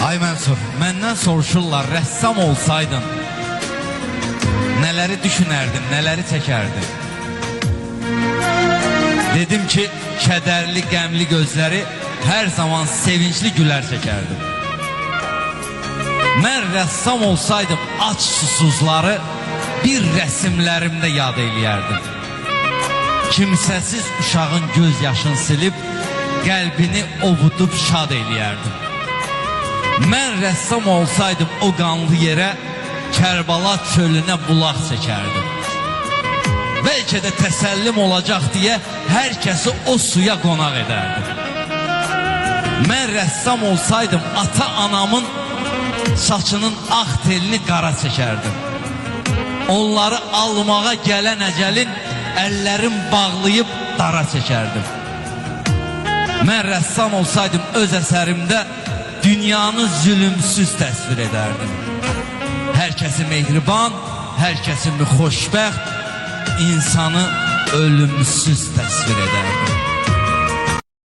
Ay Mənsur, məndən soruşurlar, rəssam olsaydın nələri düşünərdin, nələri çəkərdin? Dedim ki, kədərli, qəmli gözləri hər zaman sevincli gülər çəkərdim. Mən rəssam olsaydım, aç susuzları bir rəsimlərimdə yad eləyərdim. Kimsəsiz uşağın göz yaşını silib, qəlbini ovudub şad eləyərdim. Mən rəssam olsaydım, o qanlı yerə Kərbala çölünə bulaq çəkərdim. Bəlkə də təsəllim olacaq deyə hər kəsi o suya qonaq edərdim. Mən rəssam olsaydım, ata-anamın saçının ağ telini qara çəkərdim. Onları almağa gələn əcəlin əllərim bağlayıb dara çəkərdim. Mən rəssam olsaydım, öz əsərimdə dünyanı zülümsüz təsvir edərdim. Hər kəsi mehriban, hər kəsi xoşbəxt, insanı ölümsüz təsvir edərdim.